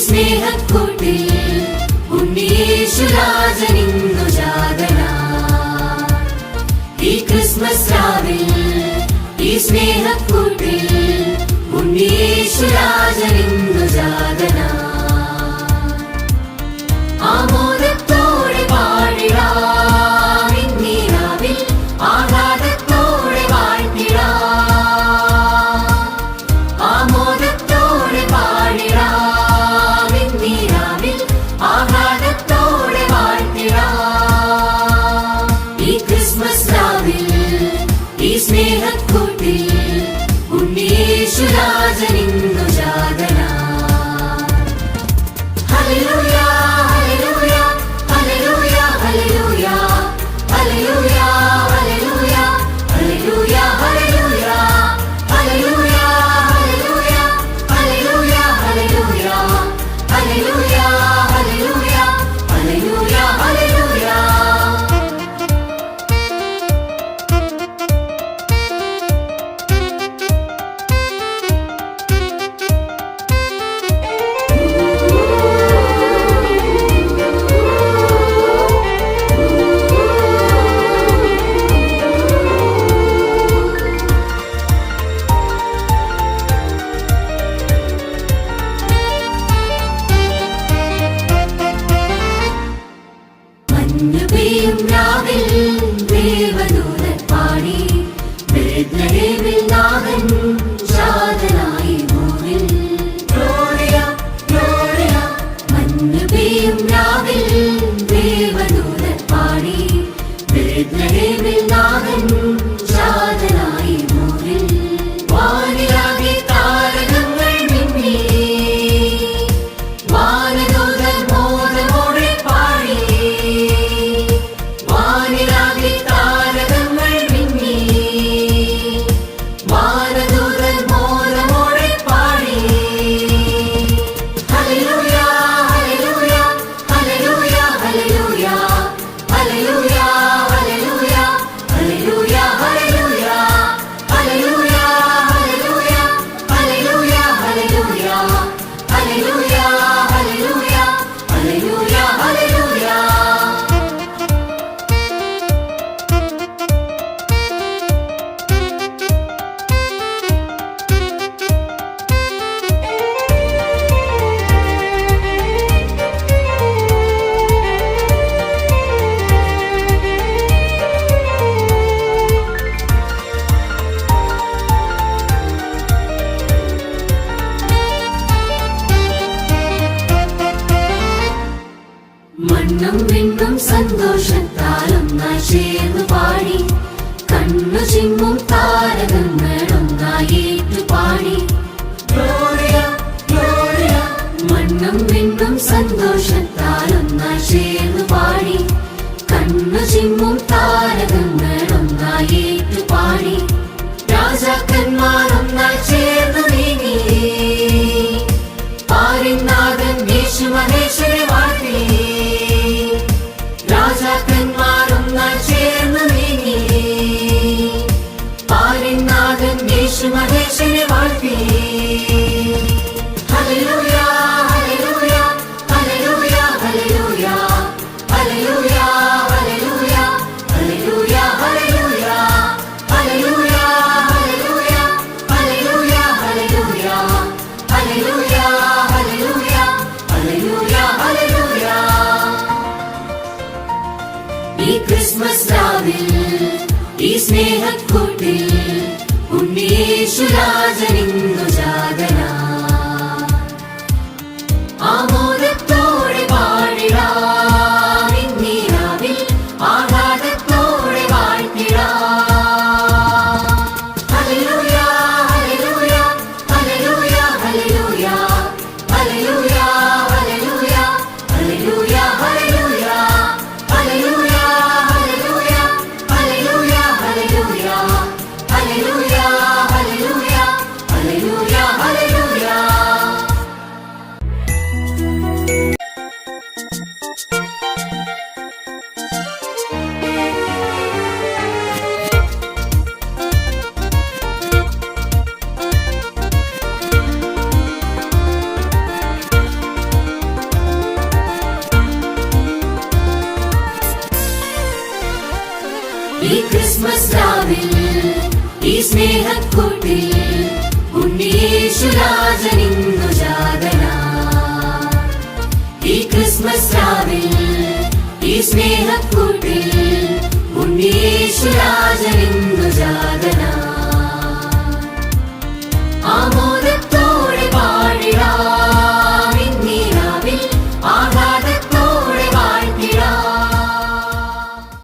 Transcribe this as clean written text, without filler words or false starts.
സ്നേഹക്കൂട്ടിൽ ഉണ്ണീയേശുരാജനിന്നു ജാതനായി. ഈ ക്രിസ്മസ് രാവിൽ ഈ സ്നേഹക്കൂട്ടിൽ ഉണ്ണീയേശുരാജനിന്നു ജാതനായി. ആമോദത്തോടെ പാടിടാം ഇന്നീ രാവിൽ, ആഹ്ലാദത്തോടെ വാഴ്ത്തിടാം. ആമോദത്തോടെ പാടിടാം ഇന്നീ രാവിൽ, ആഹ്ലാദത്തോടെ വാഴ്ത്തിടാം. ഈ ക്രിസ്മസ് രാവിൽ ഈ സ്നേഹക്കൂട്ടിൽ ഉണ്ണീയേശുരാജനിന്നു ജാതനായി. ഹല്ലേലൂയ ഹല്ലേലൂയ ഹല്ലേലൂയ ഹല്ലേലൂയ ഹല്ലേലൂയ ഹല്ലേലൂയ ഹല്ലേലൂയ ഹല്ലേലൂയ ഹല്ലേലൂയ ഹല്ലേലൂയ ഹല്ലേലൂയ ഹല്ലേലൂയ ഹല്ലേലൂയ ഹല്ലേലൂയ ഹല്ലേലൂയ. മഞ്ഞുപെയ്യും രാവിൽ ദേവദൂതൻ പാടി, ബേത്ലഹേമിൽ നാഥൻ ജാതനായി ഊരിൽ. Gloria Gloria. മഞ്ഞുപെയ്യും രാവിൽ ദേവദൂതൻ പാടി, ബേത്ലഹേമിൽ നാഥൻ ജാതനായി ഊരിൽ. വാനിലാകെ താരകങ്ങൾ മിന്നി, വാനദൂതൻ മോദമോടെ പാടി. വാനിലാകെ താരകങ്ങൾ മിന്നി, വാനദൂതൻ മോദമോടെ പാടി. ഹല്ലേലൂയ ഹല്ലേലൂയ ഹല്ലേലൂയ ഹല്ലേലൂയ ഹല്ലേലൂയ ഹല്ലേലൂയ ഹല്ലേലൂയ ഹല്ലേലൂയ ഹല്ലേലൂയ ഹല്ലേലൂയ ഹല്ലേലൂയ ഹല്ലേലൂയ ഹല്ലേലൂയ ഹല്ലേലൂയ ഹല്ലേലൂയ. മണ്ണും വിണ്ണും സന്തോഷത്താലൊന്നായി ചേർന്നു പാടി, കണ്ണു ചിമ്മും താരകങ്ങളൊന്നായി ഏറ്റുപാടി. Gloria Gloria. മണ്ണും വിണ്ണും സന്തോഷത്താലൊന്നായി ചേർന്നു പാടി, കണ്ണു ചിമ്മും താരകങ്ങളൊന്നായി ഏറ്റുപാടി. രാജാക്കന്മാരൊന്നായി ചേർന്നു നീങ്ങി, പാരിനാഥൻ യേശു മഹേശ്വരെ വാഴ്ത്തി. രാജാക്കന്മാരൊന്നായി ചേർന്നു നീങ്ങി, പാരിനാഥൻ യേശു മഹേശ്വരെ വാഴ്ത്തി. ഹല്ലേലൂയ ഹല്ലേലൂയ ഹല്ലേലൂയ ഹല്ലേലൂയ ഹല്ലേലൂയ ഹല്ലേലൂയ ഹല്ലേലൂയ ഹല്ലേലൂയ ഹല്ലേലൂയ ഹല്ലേലൂയ ഹല്ലേലൂയ ഹല്ലേലൂയ ഹല്ലേലൂയ ഹല്ലേലൂയ ഹല്ലേലൂയ. ഈ ക്രിസ്മസ് രാവിൽ ഈ സ്നേഹക്കൂട്ടിൽ ഉണ്ണീയേശുരാജനിന്നു ജാതനായി. ആമോദത്തോടെ പാടിടാം ഇന്നീ രാവിൽ, ആഹ്ലാദത്തോടെ വാഴ്ത്തിടാം. ഹല്ലേലൂയ ഹല്ലേലൂയ ഹല്ലേലൂയ ഹല്ലേലൂയ ഹല്ലേലൂയ ഹല്ലേലൂയ ഹല്ലേലൂയ ഹല്ലേലൂയ ഹല്ലേലൂയ ഹല്ലേലൂയ ഹല്ലേലൂയ ഹല്ലേലൂയ ഹല്ലേലൂയ ഹല്ലേലൂയ ഹല്ലേലൂയ ഹല്ലേലൂയ. ഈ ക്രിസ്മസ് രാവിൽ ഈ സ്നേഹക്കൂട്ടിൽ ഉണ്ണിയേശുരാജനിന്നു ജാതനാ. ഈ ക്രിസ്മസ് രാവിൽ ഈ സ്നേഹക്കൂട്ടിൽ ഉണ്ണിയേശുരാജനിന്നു ജാതനാ.